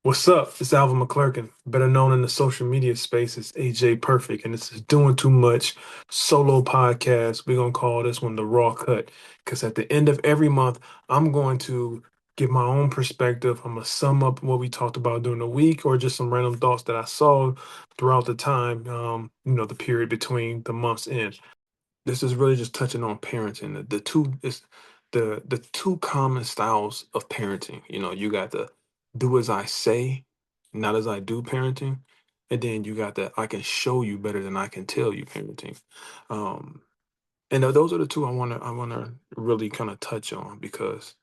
What's up? It's Alvin McClurkin, better known in the social media space as AJ Perfect, and this is Doing Too Much solo podcast. We're gonna call this one the Raw Cut, because at the end of every month, I'm going to give my own perspective. I'm gonna sum up what we talked about during the week, or just some random thoughts that I saw throughout the time, the period between the months end. This is really just touching on parenting. The two common styles of parenting. You got the do as I say, not as I do parenting, and then you got the I can show you better than I can tell you parenting. Um, and those are the two I wanna really kind of touch on because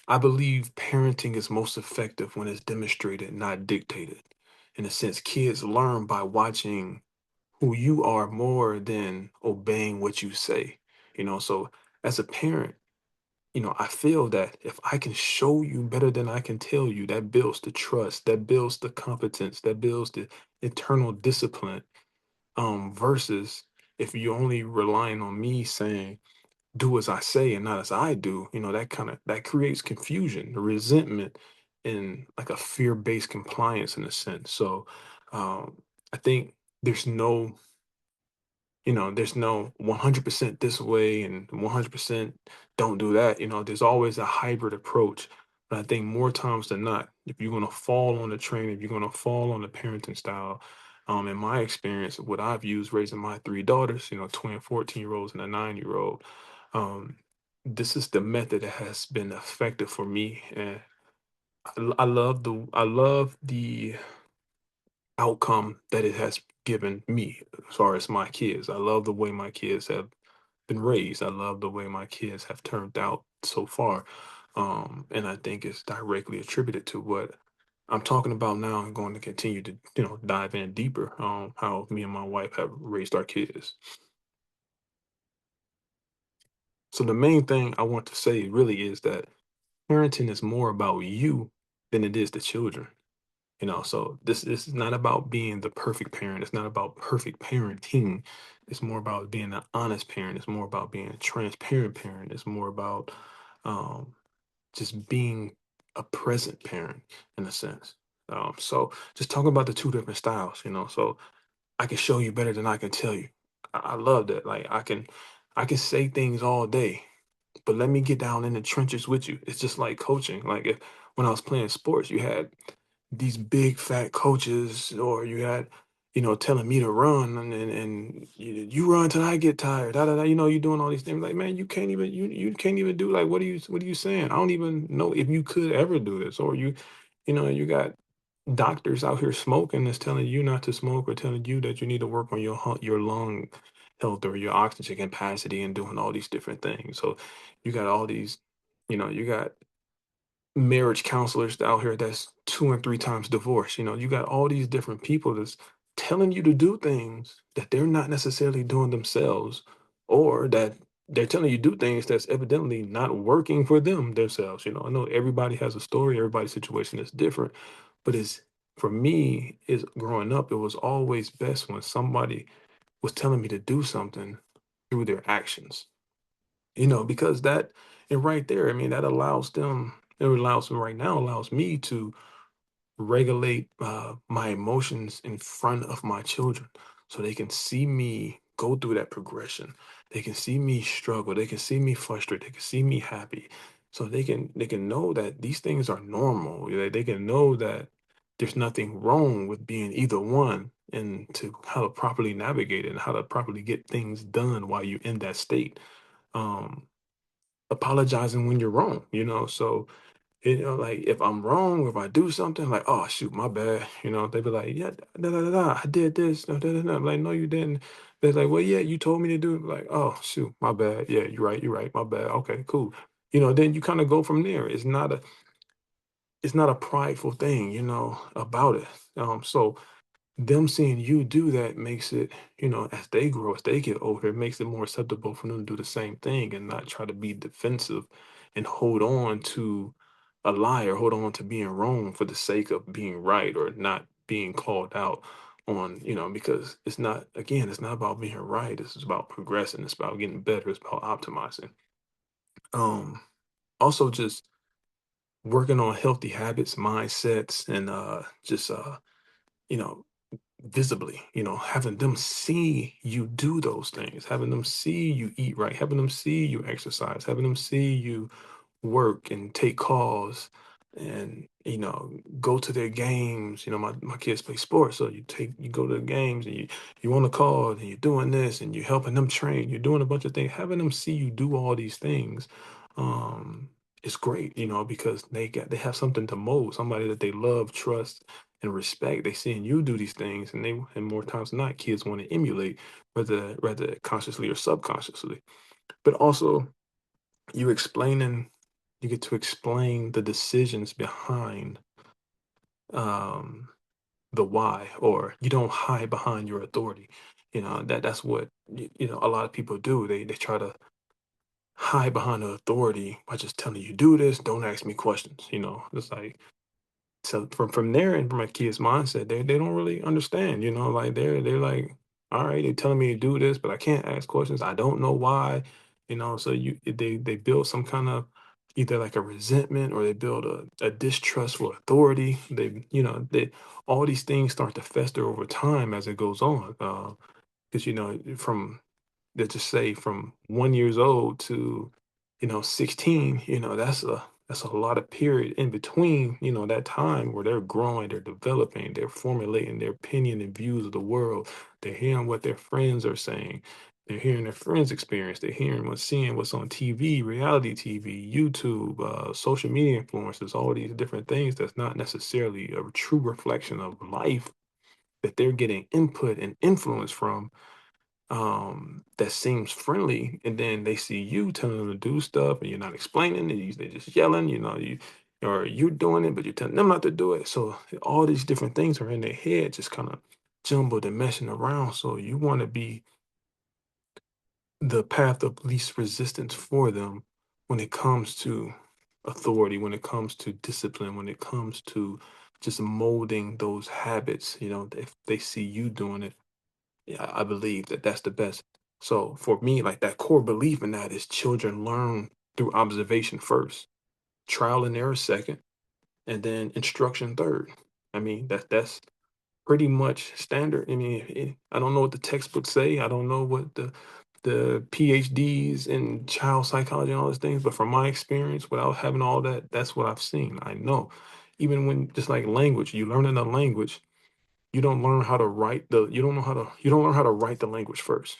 I believe parenting is most effective when it's demonstrated, not dictated. In a sense, kids learn by watching who you are more than obeying what you say. So as a parent, I feel that if I can show you better than I can tell you, that builds the trust, that builds the competence, that builds the internal discipline. Versus if you're only relying on me saying, do as I say and not as I do, that creates confusion, resentment, and like a fear-based compliance in a sense. So I think there's no there's no 100% this way and 100% don't do that. There's always a hybrid approach. But I think more times than not, if you're going to fall on the train, if you're going to fall on the parenting style, in my experience, what I've used raising my three daughters, twin 14-year-olds and a 9-year-old, um, this is the method that has been effective for me. And I love the outcome that it has given me as far as my kids. I love the way my kids have been raised. I love the way my kids have turned out so far. And I think it's directly attributed to what I'm talking about now and going to continue to, dive in deeper on how me and my wife have raised our kids. So the main thing I want to say really is that parenting is more about you than it is the children. So this is not about being the perfect parent. It's not about perfect parenting. It's more about being an honest parent. It's more about being a transparent parent. It's more about um, just being a present parent in a sense. So just talking about the two different styles. So I can show you better than I can tell you. I love that. Like I can say things all day, but let me get down in the trenches with you. It's just like coaching. Like if when I was playing sports, you had these big fat coaches, or you had, telling me to run and you run till I get tired. Da, da, da, you doing all these things. Like, man, you can't even do like what are you saying? I don't even know if you could ever do this. Or you got doctors out here smoking that's telling you not to smoke or telling you that you need to work on your lung health or your oxygen capacity and doing all these different things. So you got all these, you got marriage counselors out here that's two and three times divorced. You got all these different people that's telling you to do things that they're not necessarily doing themselves, or that they're telling you to do things that's evidently not working for them themselves. I know everybody has a story, everybody's situation is different, but it's for me, is growing up, it was always best when somebody was telling me to do something through their actions. Because that and right there, I mean, that allows them, it allows them right now, allows me to regulate my emotions in front of my children so they can see me go through that progression. They can see me struggle. They can see me frustrated. They can see me happy. So they can know that these things are normal. They can know that there's nothing wrong with being either one, and to how to properly navigate it and how to properly get things done while you're in that state. Um, Apologizing when you're wrong, so like if I'm wrong, if I do something like, oh shoot, my bad, they be like, yeah, da, da, da, da, I did this, da, da, da, da. I'm like, no, you didn't. They're like, well, yeah, you told me to do it. Like, oh shoot, my bad. Yeah, you're right, my bad. Okay, cool. Then you kind of go from there. It's not a prideful thing, about it. So them seeing you do that makes it, as they grow, as they get older, it makes it more acceptable for them to do the same thing and not try to be defensive and hold on to a lie or hold on to being wrong for the sake of being right or not being called out on, because it's not about being right. It's about progressing. It's about getting better. It's about optimizing. Um, Also just working on healthy habits, mindsets, and just you know, visibly, having them see you do those things, having them see you eat right, having them see you exercise, having them see you work and take calls and go to their games. My kids play sports, so you go to the games and you on the call and you're doing this and you're helping them train, you're doing a bunch of things, having them see you do all these things. um is great, because they have something to mold, somebody that they love, trust, and respect. They seeing you do these things, and more times than not, kids want to emulate, whether consciously or subconsciously. But also, you explaining you get to explain the decisions behind um the why, or you don't hide behind your authority. That's what a lot of people do. They try to hide behind the authority by just telling you, do this, don't ask me questions. It's like, so from there, and from a kid's mindset, they don't really understand. Like they're like, all right, they're telling me to do this, but I can't ask questions. I don't know why. So they build some kind of, either like a resentment, or they build a distrust for authority. They all these things start to fester over time as it goes on. Because from, let's just say, from 1 years old to 16, that's a lot of period in between, that time where they're growing, they're developing, they're formulating their opinion and views of the world. They're hearing what their friends are saying, they're hearing their friends experience, they're hearing seeing what's on TV, reality TV, YouTube, social media influencers, all these different things that's not necessarily a true reflection of life, that they're getting input and influence from, that seems friendly, and then they see you telling them to do stuff and you're not explaining it, they're just yelling, or you're doing it but you're telling them not to do it. So all these different things are in their head, just kind of jumbled and messing around. So you want to be the path of least resistance for them when it comes to authority, when it comes to discipline, when it comes to just molding those habits. If they see you doing it, yeah, I believe that that's the best. So for me, like, that core belief in that is, children learn through observation first, trial and error second, and then instruction third. I mean, that's pretty much standard. I mean, I don't know what the textbooks say. I don't know what the PhDs in child psychology and all those things, but from my experience, without having all that, that's what I've seen. I know, even when, just like language, you learn another language, you don't learn how to write the you don't learn how to write the language first.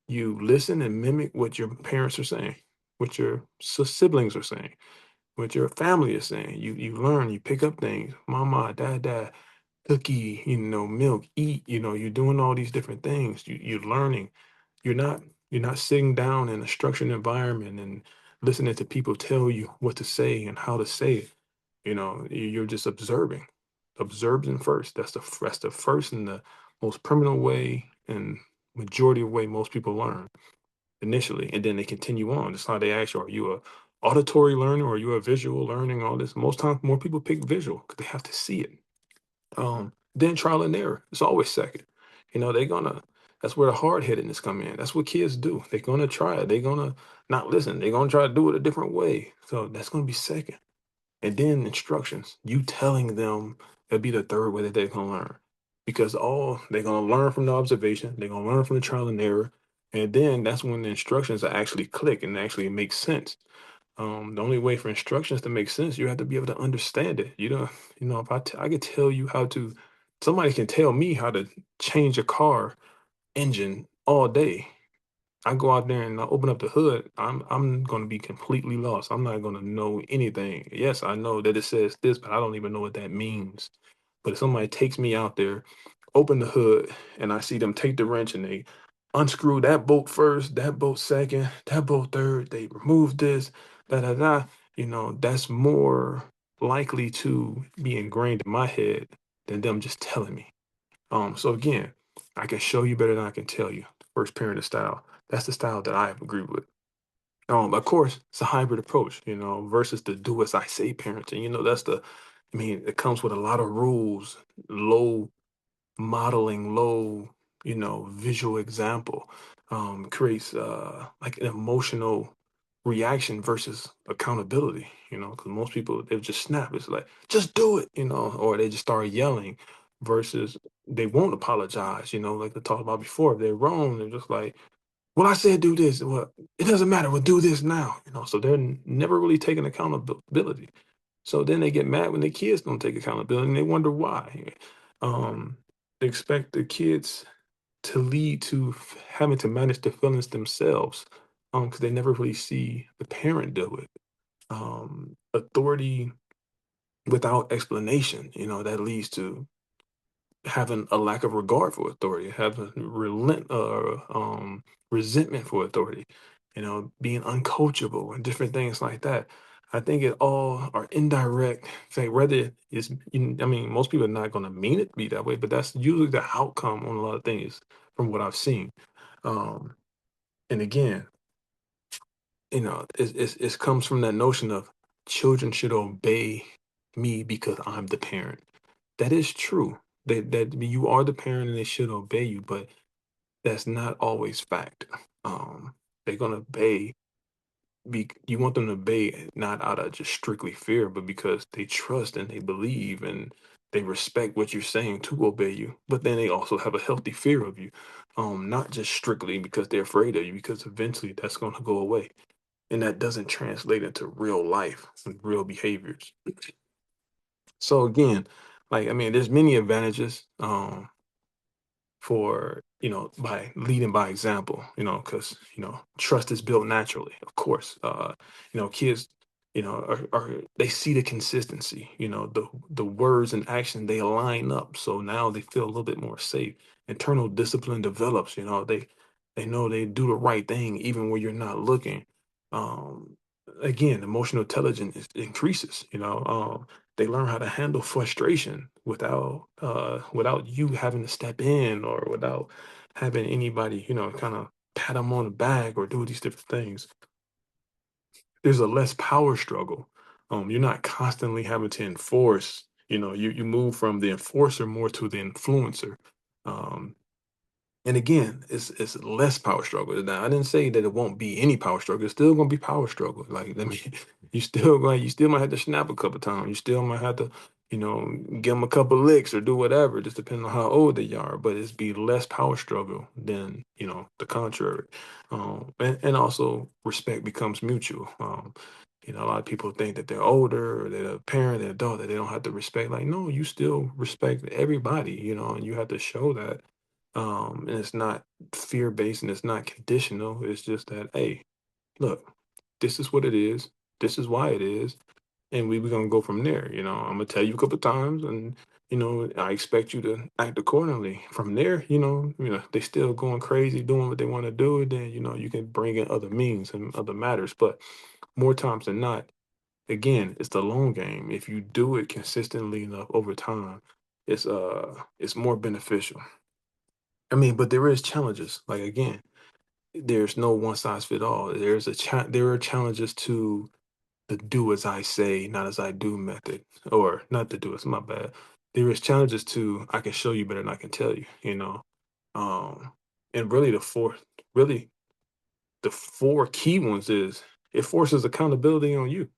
You listen and mimic what your parents are saying, what your siblings are saying, what your family is saying. You learn, you pick up things. Mama, dad, cookie, milk, eat. You're doing all these different things. You're learning. You're not sitting down in a structured environment and listening to people tell you what to say and how to say it. You're just observing first. That's the first and the most permanent way, and majority of way most people learn initially, and then they continue on. That's how they ask you, are you a auditory learner, or are you a visual learning? All this, most times more people pick visual because they have to see it. Then trial and error, it's always second. They're gonna That's where the hard headedness come in. That's what kids do. They're gonna try it, they're gonna not listen, they're gonna try to do it a different way. So that's gonna be second. And then instructions, you telling them, that'll be the third way that they're gonna learn. Because all they're gonna learn from the observation, they're gonna learn from the trial and error, and then that's when the instructions are actually click and actually make sense. The only way for instructions to make sense, you have to be able to understand it. If I could tell you how to, somebody can tell me how to change a car engine all day. I go out there and I open up the hood, I'm gonna be completely lost. I'm not gonna know anything. Yes, I know that it says this, but I don't even know what that means. But if somebody takes me out there, open the hood, and I see them take the wrench and they unscrew that bolt first, that bolt second, that bolt third, they remove this, da da da, that's more likely to be ingrained in my head than them just telling me. So again, I can show you better than I can tell you. First parent style. That's the style that I have agreed with. Of course, it's a hybrid approach, versus the do as I say parenting. I mean, it comes with a lot of rules, low modeling, low, visual example, creates like an emotional reaction versus accountability, because most people, they'll just snap. It's like, just do it, or they just start yelling versus they won't apologize, like I talked about before. If they're wrong, they're just like, well, I said do this. Well, it doesn't matter. We'll do this now, so they're never really taking accountability. So then they get mad when their kids don't take accountability and they wonder why. Um, they expect the kids to lead to having to manage their feelings themselves, because they never really see the parent do it. Authority without explanation, that leads to having a lack of regard for authority, having resentment for authority, being uncoachable and different things like that. I think it all are indirect. Say whether it's, I mean, most people are not going to mean it to be that way, but that's usually the outcome on a lot of things from what I've seen. Um, and again, it comes from that notion of children should obey me because I'm the parent. That is true. That you are the parent and they should obey you, but that's not always fact. Um, they're gonna obey. You want them to obey not out of just strictly fear, but because they trust and they believe and they respect what you're saying to obey you. But then they also have a healthy fear of you, not just strictly because they're afraid of you, because eventually that's gonna go away, and that doesn't translate into real life and real behaviors. So again, like I mean, there's many advantages. For by leading by example, because trust is built naturally, of course. Kids, are they see the consistency, the words and action, they align up, so now they feel a little bit more safe. Internal discipline develops, they know they do the right thing even when you're not looking. um Again, emotional intelligence increases, they learn how to handle frustration without you having to step in, or without having anybody, kind of pat them on the back or do these different things. There's a less power struggle. You're not constantly having to enforce. You move from the enforcer more to the influencer. Um, and again, it's less power struggle. Now, I didn't say that it won't be any power struggle. It's still gonna be power struggle. Like, let me, you still might have to snap a couple times. You still might have to, give them a couple licks or do whatever, just depending on how old they are. But it's be less power struggle than the contrary. And also respect becomes mutual. A lot of people think that they're older or they're a parent, they're adult, that they don't have to respect. Like, no, you still respect everybody, and you have to show that. And it's not fear based and it's not conditional. It's just that, hey, look, this is what it is. This is why it is. And we're gonna go from there. I'm gonna tell you a couple times, and I expect you to act accordingly. From there, they still going crazy doing what they want to do, then you can bring in other means and other matters. But more times than not, again, it's the long game. If you do it consistently enough over time, it's more beneficial. I mean, but there is challenges. Like again, there's no one size fit all. There are challenges to the do as I say, not as I do method, or not the do as my bad. There is challenges to I can show you better than I can tell you. Um, and really really the four key ones is it forces accountability on you.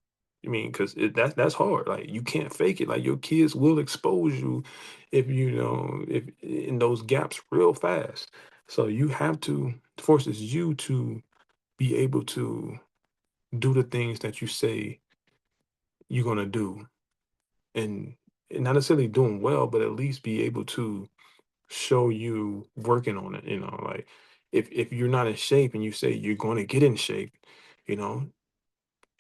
I mean, because that's hard. Like you can't fake it. Like your kids will expose you if in those gaps real fast. So you have to forces you to be able to do the things that you say you're gonna do, and, and not necessarily doing well, but at least be able to show you working on it. Like if you're not in shape and you say you're going to get in shape, you know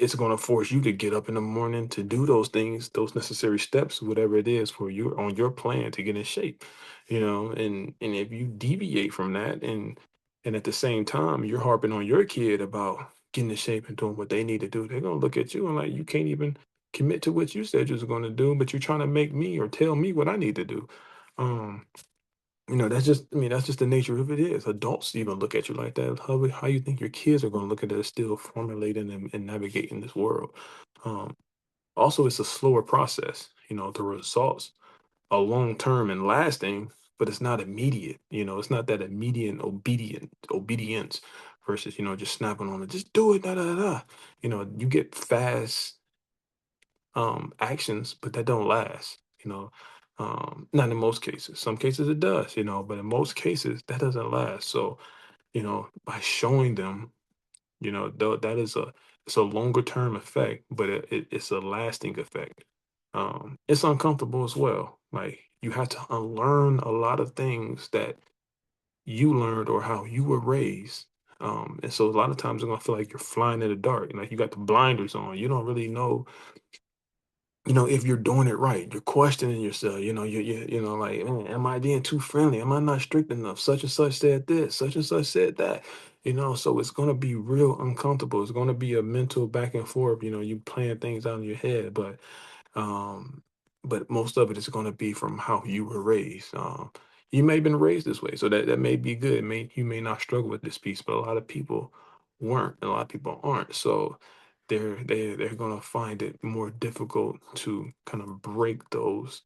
it's going to force you to get up in the morning to do those things, those necessary steps, whatever it is for you on your plan to get in shape. And if you deviate from that, and at the same time you're harping on your kid about getting in shape and doing what they need to do, they're going to look at you and like you can't even commit to what you said you was going to do, but you're trying to make me or tell me what I need to do. um that's just, I mean, that's just the nature of it is. Adults even look at you like that. How you think your kids are going to look at it still formulating and navigating this world? Um, Also, it's a slower process. The results are long term and lasting, but it's not immediate. It's not that immediate obedience versus, just snapping on it, just do it, da da da. Da." You get fast actions, but that don't last. Not in most cases. Some cases it does, but in most cases that doesn't last. So, by showing them, that is it's a longer term effect, but it's a lasting effect. It's uncomfortable as well. Like you have to unlearn a lot of things that you learned or how you were raised. And so a lot of times you're gonna feel like you're flying in the dark. Like you got the blinders on. You don't really know, if you're doing it right. You're questioning yourself. Like, man, am I being too friendly? Am I not strict enough? Such and such said this, such and such said that. So it's gonna be real uncomfortable. It's gonna be a mental back and forth, you playing things out in your head. Um, but most of it is going to be from how you were raised. You may have been raised this way, so that may be good. You may not struggle with this piece, but a lot of people weren't, and a lot of people aren't. So they're going to find it more difficult to kind of break those,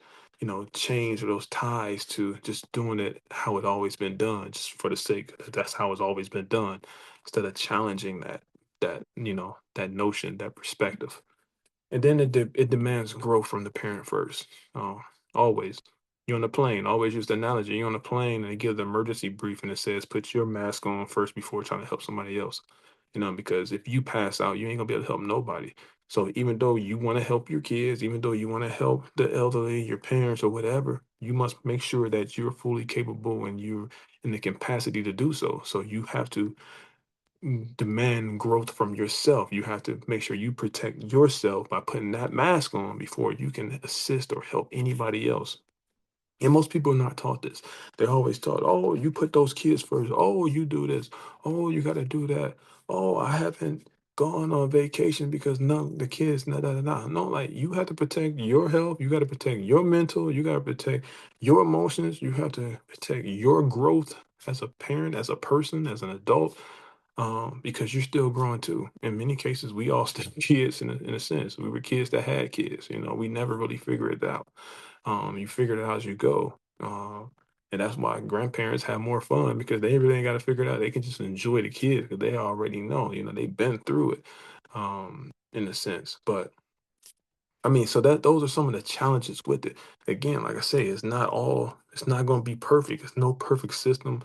chains or those ties to just doing it how it always been done, just for the sake that that's how it's always been done, instead of challenging that notion, that perspective. And then it demands growth from the parent first. Always. You're on the plane. Always use the analogy. You're on the plane and they give the emergency briefing that says put your mask on first before trying to help somebody else. Because if you pass out, you ain't gonna be able to help nobody. So even though you want to help your kids, even though you want to help the elderly, your parents or whatever, you must make sure that you're fully capable and you're in the capacity to do so. So you have to demand growth from yourself. You have to make sure you protect yourself by putting that mask on before you can assist or help anybody else. And most people are not taught this. They're always taught, oh, you put those kids first. Oh, you do this. Oh, you got to do that. Oh, I haven't gone on vacation because none the kids, nah, nah, nah, nah. No, like you have to protect your health. You got to protect your mental. You got to protect your emotions. You have to protect your growth as a parent, as a person, as an adult, because you're still growing too. In many cases, we all still kids in a sense. We were kids that had kids. We never really figured it out. You figure it out as you go. And that's why grandparents have more fun because they really ain't got to figure it out. They can just enjoy the kids because they already know, they've been through it, in a sense. But I mean, so that those are some of the challenges with it. Again, like I say, it's not going to be perfect. It's no perfect system.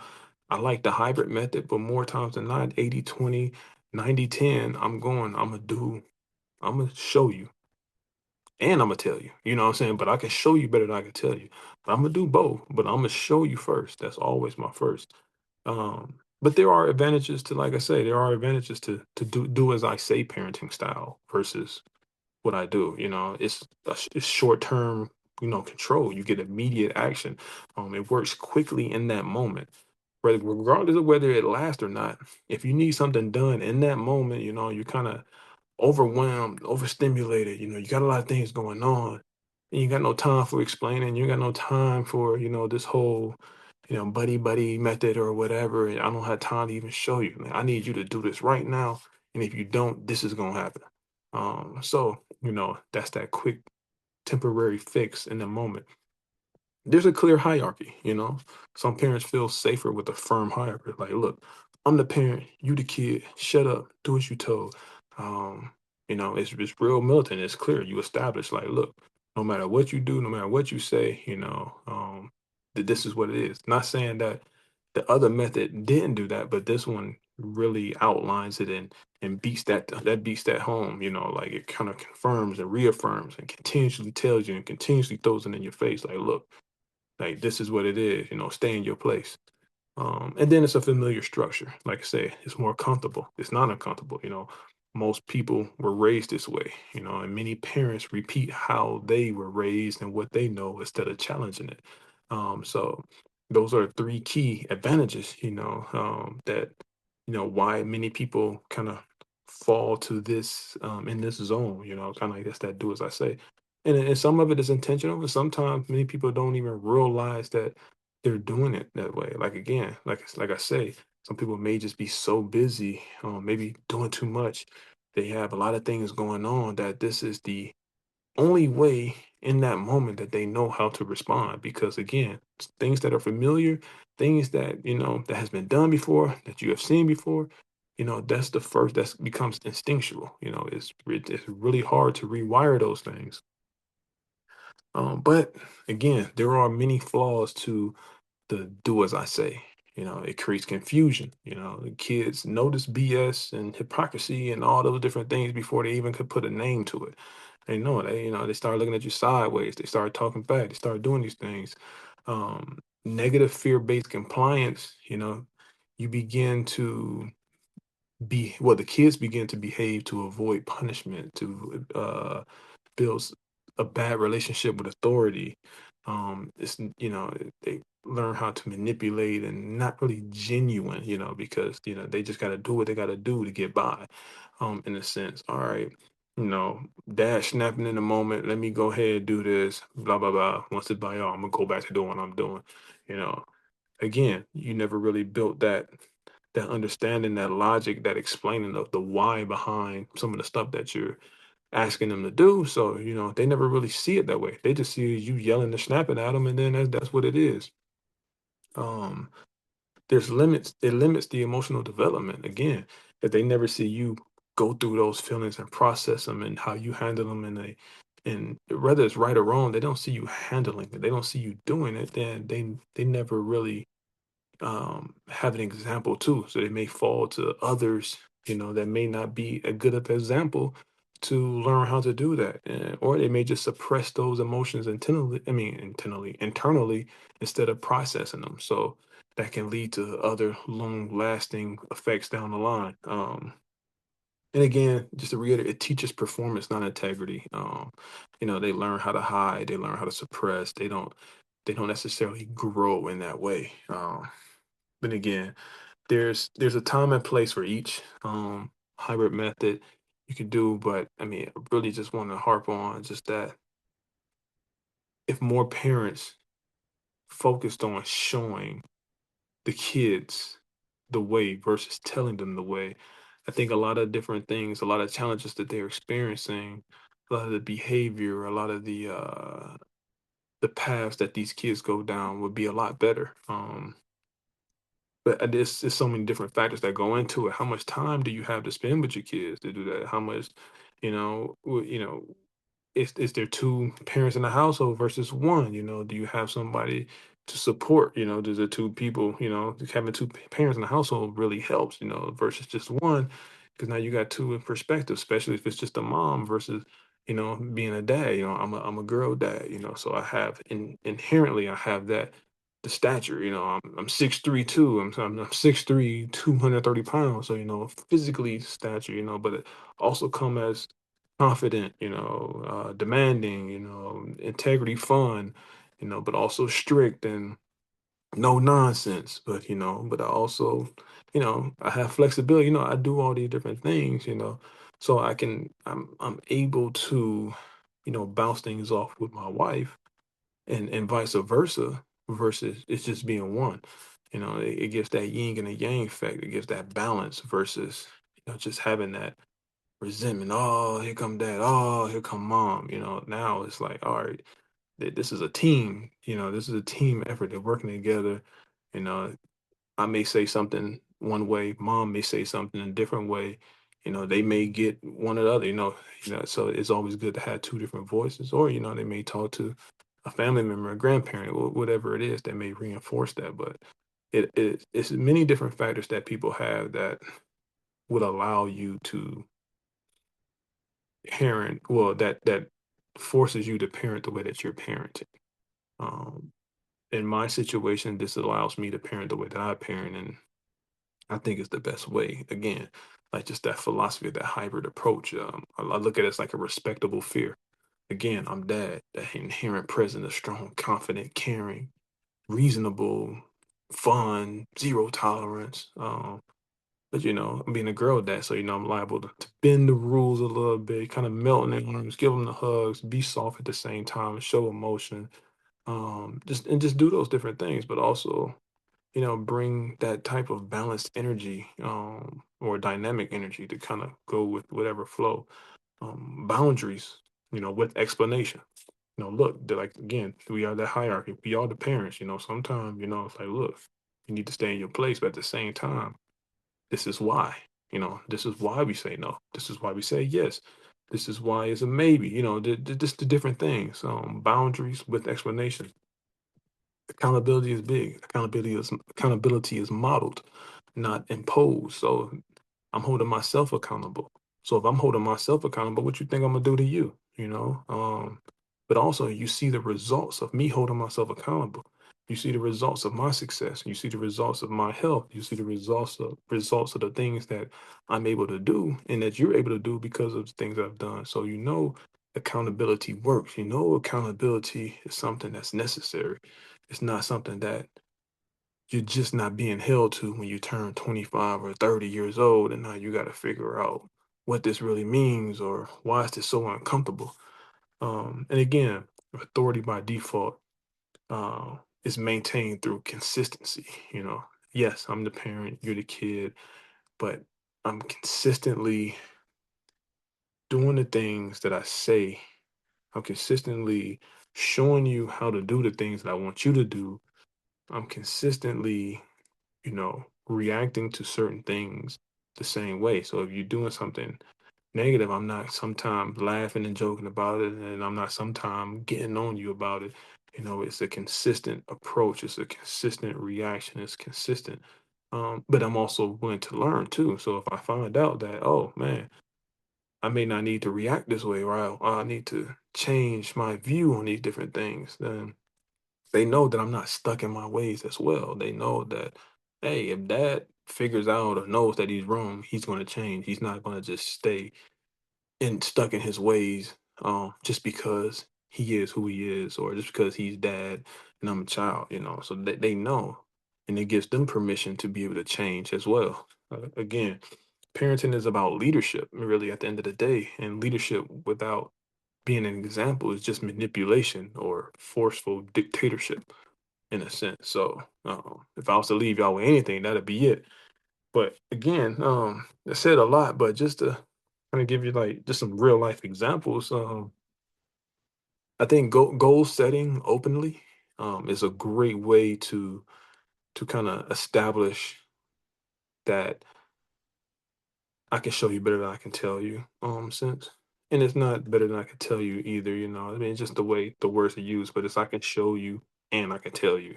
I like the hybrid method, but more times than not, 80-20, 90-10, I'm going to show you and I'm gonna tell you. You know what I'm saying? But I can show you better than I can tell you. But I'm gonna do both. But I'm gonna show you first. That's always my first. But there are advantages to, like I say, there are advantages to do as I say parenting style versus what I do. It's short term, control. You get immediate action. It works quickly in that moment. Regardless of whether it lasts or not, if you need something done in that moment, you kind of overwhelmed, overstimulated. You got a lot of things going on, and you got no time for explaining. You got no time for this whole buddy buddy method or whatever. And I don't have time to even show you. Like, I need you to do this right now, and if you don't, this is gonna happen. So that's that quick temporary fix in the moment. There's a clear hierarchy. Some parents feel safer with a firm hierarchy. Like, look, I'm the parent, you the kid. Shut up, do as you told. Um, it's real militant. It's clear. You establish, like, look, no matter what you do, no matter what you say, that this is what it is. Not saying that the other method didn't do that, but this one really outlines it and beats that home. Like it kind of confirms and reaffirms and continuously tells you and continuously throws it in your face. Like, look, like this is what it is, stay in your place. And then it's a familiar structure. Like I say, it's more comfortable. It's not uncomfortable. Most people were raised this way, and many parents repeat how they were raised and what they know instead of challenging it. So those are three key advantages, that, why many people kind of fall to this, in this zone, kind of like that's that do as I say. And some of it is intentional, but sometimes many people don't even realize that they're doing it that way. Like again, like I say, some people may just be so busy, maybe doing too much. They have a lot of things going on that this is the only way in that moment that they know how to respond. Because again, things that are familiar, things that that has been done before, that you have seen before, that's the first that becomes instinctual. It's really hard to rewire those things. But again, there are many flaws to the do as I say. It creates confusion. The kids notice BS and hypocrisy and all those different things before they even could put a name to it. They know it. They start looking at you sideways. They start talking back. They start doing these things. Negative fear-based compliance. You begin to the kids begin to behave to avoid punishment, to builds a bad relationship with authority. They learn how to manipulate and not really genuine, because they just got to do what they got to do to get by. In a sense, all right, dad snapping in the moment. Let me go ahead and do this. Blah blah blah. Once it's by y'all, I'm gonna go back to doing what I'm doing. You know, Again, you never really built that understanding, that logic, that explaining of the why behind some of the stuff that you're asking them to do. So, they never really see it that way. They just see you yelling and snapping at them, and then that's what it is. Um, there's limits. It limits the emotional development. Again, if they never see you go through those feelings and process them and how you handle them, and whether it's right or wrong, they don't see you handling it. They don't see you doing it. Then they never really have an example too. So they may fall to others, that may not be a good of example to learn how to do that. Or they may just suppress those emotions internally instead of processing them. So that can lead to other long lasting effects down the line. And again, just to reiterate, it teaches performance, not integrity. They learn how to hide, they learn how to suppress. They don't necessarily grow in that way. But again, there's a time and place for each hybrid method you can do. But I mean, I really just want to harp on just that if more parents focused on showing the kids the way versus telling them the way, I think a lot of different things, a lot of challenges that they're experiencing, a lot of the behavior, a lot of the paths that these kids go down would be a lot better. But there's so many different factors that go into it. How much time do you have to spend with your kids to do that? How much, is there two parents in the household versus one? Do you have somebody to support? Does the two people, just having two parents in the household really helps, versus just one, because now you got two in perspective, especially if it's just a mom versus, being a dad. I'm a girl dad, so I have inherently I have that the stature. I'm 6'3" too. I'm 6'3", 230 pounds. So physically stature. But it also come as confident, demanding, integrity, fun, but also strict and no nonsense. But I also, I have flexibility. I do all these different things. So I'm able to, bounce things off with my wife and vice versa versus it's just being one. It gives that yin and a yang effect. It gives that balance versus just having that resentment. Oh, here come dad. Oh, here come mom. Now it's like, all right, this is a team. This is a team effort. They're working together. You know, I may say something one way, mom may say something a different way. They may get one or the other. So it's always good to have two different voices, or they may talk to a family member, a grandparent, whatever it is that may reinforce that. But it's many different factors that people have that would allow you to parent, well, that forces you to parent the way that you're parenting. Um, in my situation, this allows me to parent the way that I parent, and I think it's the best way. Again, like just that philosophy, that hybrid approach. I look at it as like a respectable fear. Again, I'm dad, that inherent presence, a strong, confident, caring, reasonable, fun, zero tolerance. But I'm being a girl dad, so I'm liable to bend the rules a little bit, kind of melt in their arms, give them the hugs, be soft at the same time, show emotion, just do those different things, but also bring that type of balanced energy, or dynamic energy to kind of go with whatever flow. Boundaries, with explanation. Look, they're like, again, we are that hierarchy. We are the parents. Sometimes, it's like, look, you need to stay in your place, but at the same time, this is why. This is why we say no. This is why we say yes. This is why it's a maybe. Just the different things. Boundaries with explanation. Accountability is big. Accountability is modeled, not imposed. So I'm holding myself accountable. So if I'm holding myself accountable, what you think I'm gonna do to you? But also you see the results of me holding myself accountable. You see the results of my success. You see the results of my health. You see the results of the things that I'm able to do and that you're able to do because of the things I've done. So accountability works. Accountability is something that's necessary. It's not something that you're just not being held to when you turn 25 or 30 years old, and now you got to figure out what this really means or why is this so uncomfortable. And again, authority by default is maintained through consistency. you know yes, I'm the parent, you're the kid, but I'm consistently doing the things that I say. I'm consistently showing you how to do the things that I want you to do. I'm consistently reacting to certain things the same way. So if you're doing something negative, I'm not sometimes laughing and joking about it, and I'm not sometimes getting on you about it. It's a consistent approach, it's a consistent reaction, it's consistent. But I'm also willing to learn too. So if I find out that, oh man, I may not need to react this way, or I need to change my view on these different things, then they know that I'm not stuck in my ways as well. They know that, hey, if dad figures out or knows that he's wrong, he's going to change. He's not going to just stay stuck in his ways, just because he is who he is, or just because he's dad and I'm a child. So they know, and it gives them permission to be able to change as well. Again, parenting is about leadership, really, at the end of the day, and leadership without being an example is just manipulation or forceful dictatorship in a sense. So if I was to leave y'all with anything, that'd be it. But again, I said a lot, but just to kind of give you like just some real life examples, I think goal setting openly is a great way to kind of establish that I can show you better than I can tell you. Sense. And it's not better than I can tell you either, I mean, it's just the way the words are used, but it's I can show you and I can tell you.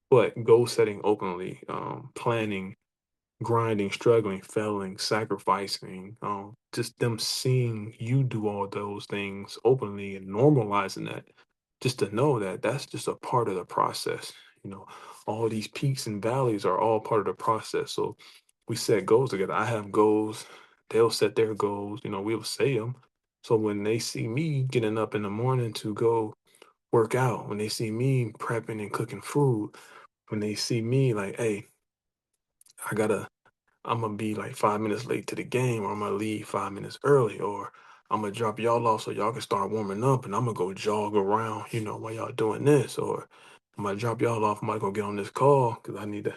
But goal setting openly, planning, grinding, struggling, failing, sacrificing, just them seeing you do all those things openly and normalizing that, just to know that that's just a part of the process. You know, all these peaks and valleys are all part of the process. So we set goals together. I have goals. They'll set their goals. We'll say them. So when they see me getting up in the morning to go work out, when they see me prepping and cooking food, when they see me like, hey, I gotta I'm gonna be like 5 minutes late to the game, or I'm gonna leave 5 minutes early, or I'm gonna drop y'all off so y'all can start warming up, and I'm gonna go jog around, while y'all doing this, or I'm gonna drop y'all off. I'm gonna go get on this call because I need to,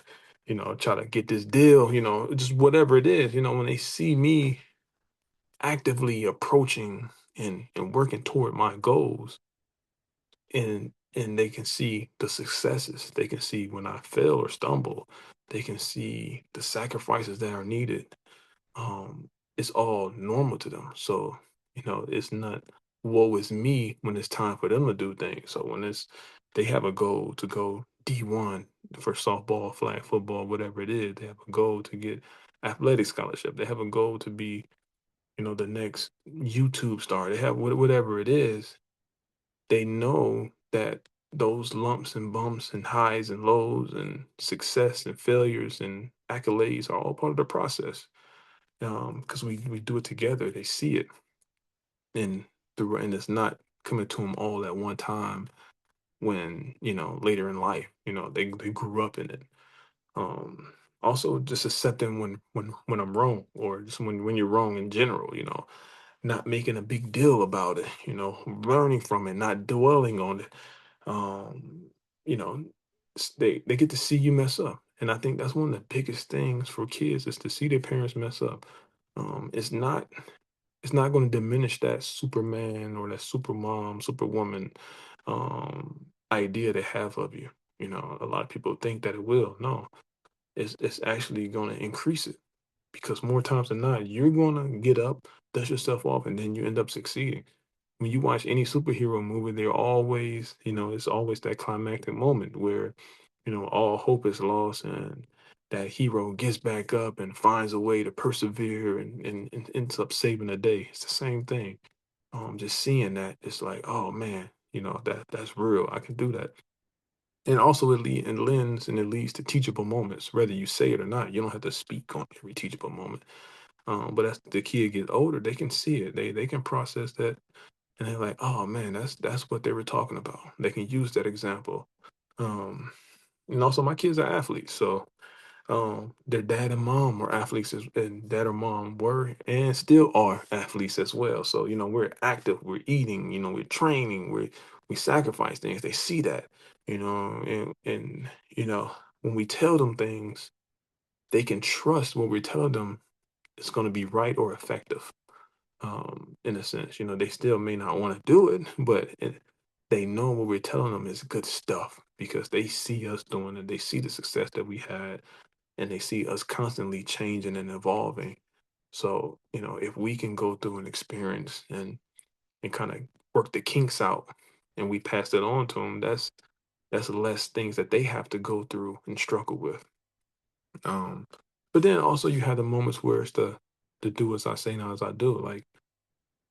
try to get this deal, just whatever it is, when they see me actively approaching and working toward my goals, and they can see the successes, they can see when I fail or stumble, they can see the sacrifices that are needed, it's all normal to them. So, it's not woe is me when it's time for them to do things. So when they have a goal to go D1 for softball, flag football, whatever it is, they have a goal to get athletic scholarship. They have a goal to be, the next YouTube star. They have whatever it is. They know that those lumps and bumps and highs and lows and success and failures and accolades are all part of the process, because we do it together. They see it, and and it's not coming to them all at one time. When later in life, they grew up in it. Um, Also, just accepting when I'm wrong, or just when you're wrong in general. Not making a big deal about it. Learning from it, not dwelling on it. Um, you know, they get to see you mess up, and I think that's one of the biggest things for kids is to see their parents mess up. It's not going to diminish that Superman or that Supermom, Superwoman idea they have of you. A lot of people think that it will. No, it's actually going to increase it. because more times than not, you're gonna get up, dust yourself off, and then you end up succeeding. When you watch any superhero movie, they're always, it's always that climactic moment where, all hope is lost and that hero gets back up and finds a way to persevere and ends up saving the day. It's the same thing. Just seeing that, it's like, oh man, that's real. I can do that. And also it lends and it leads to teachable moments, whether you say it or not. You don't have to speak on every teachable moment. But as the kid gets older, they can see it. They can process that, and they're like, oh man, that's what they were talking about. They can use that example. Um, and also my kids are athletes, so their dad and mom were athletes, and dad or mom were and still are athletes as well. So we're active, we're eating, we're training, we sacrifice things. They see that, and when we tell them things, they can trust what we're telling them is going to be right or effective. In a sense, they still may not want to do it, but they know what we're telling them is good stuff because they see us doing it. They see the success that we had, and they see us constantly changing and evolving. So, if we can go through an experience and kind of work the kinks out and we pass it on to them, that's less things that they have to go through and struggle with. Um, but then also you have the moments where it's the do as I say, not as I do. Like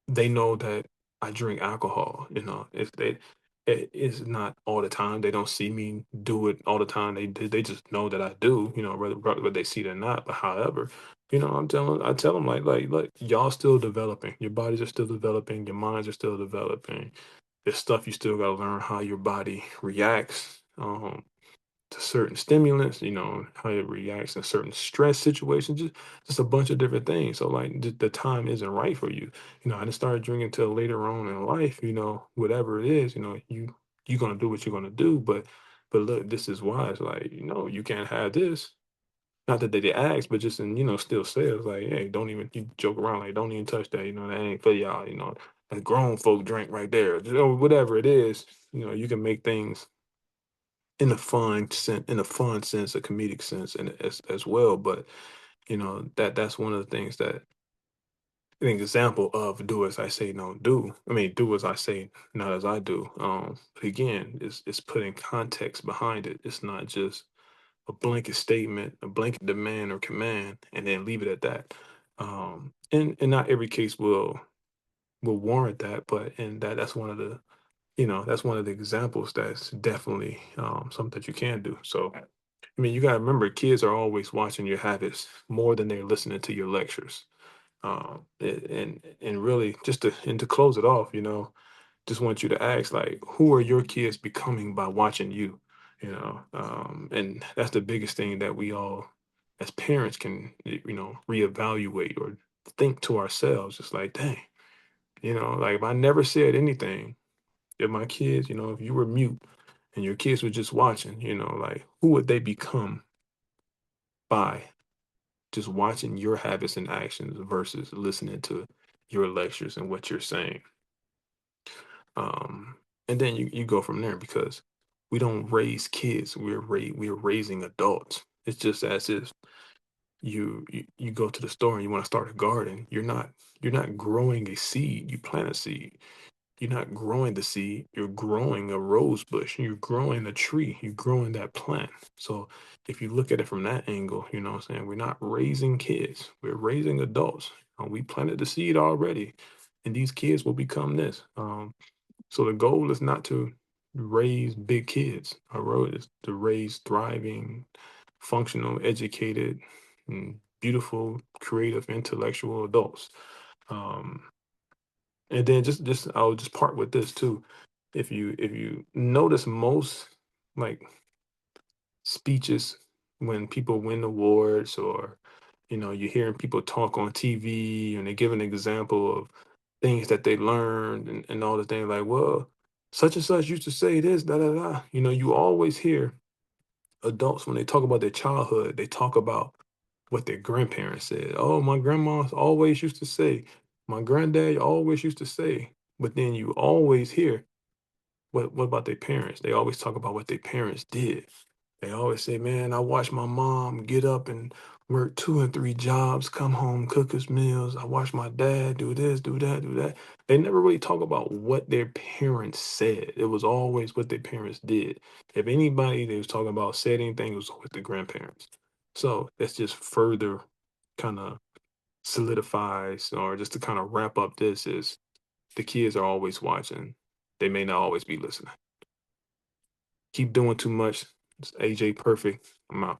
they know that I drink alcohol, if it's not all the time. They don't see me do it all the time. They just know that I do, whether they see it or not. But however, I tell them like y'all still developing. Your bodies are still developing. Your minds are still developing. There's stuff you still got to learn how your body reacts. To certain stimulants, how it reacts in certain stress situations, just a bunch of different things. So like the time isn't right for you. I didn't start drinking till later on in life, whatever it is, you're gonna do what you're gonna do. But look, this is why it's like, you can't have this. Not that they ask, but just in, still says like, hey, don't even you joke around like don't even touch that, that ain't for y'all, that grown folk drink right there. Whatever it is, you can make things in a fun sense, a comedic sense, and as well. But that's one of the things that an example of do as I say, don't do. I mean, do as I say, not as I do. But again, it's putting context behind it. It's not just a blanket statement, a blanket demand or command, and then leave it at that. And not every case will warrant that, but and that's one of the that's one of the examples that's definitely something that you can do. So I mean, you got to remember, kids are always watching your habits more than they're listening to your lectures. And really, to close it off, just want you to ask, like, who are your kids becoming by watching you? And that's the biggest thing that we all, as parents, can reevaluate or think to ourselves. It's like, dang, like if I never said anything, if my kids, if you were mute and your kids were just watching, like who would they become by just watching your habits and actions versus listening to your lectures and what you're saying. And then you go from there because we don't raise kids. We're raising adults. It's just as if you go to the store and you want to start a garden. You're not growing a seed. You plant a seed. You're not growing the seed, you're growing a rose bush, you're growing a tree, you're growing that plant. So if you look at it from that angle, you know what I'm saying? We're not raising kids, we're raising adults. We planted the seed already, and these kids will become this. So the goal is not to raise big kids. Our road is to raise thriving, functional, educated, and beautiful, creative, intellectual adults. Um, and then just I'll just part with this too. If you notice most like speeches when people win awards or you're hearing people talk on TV and they give an example of things that they learned and all the things like, well, such and such used to say this, da da da. You always hear adults when they talk about their childhood, they talk about what their grandparents said. Oh, my grandma always used to say, my granddad always used to say. But then you always hear what about their parents? They always talk about what their parents did. They always say, "Man, I watch my mom get up and work 2 and 3 jobs, come home, cook us meals. I watch my dad do this, do that, do that." They never really talk about what their parents said. It was always what their parents did. If anybody they was talking about said anything, it was with the grandparents. So that's just further kind of solidifies, or just to kind of wrap up this, is the kids are always watching. They may not always be listening. Keep doing too much. It's AJ perfect. I'm out.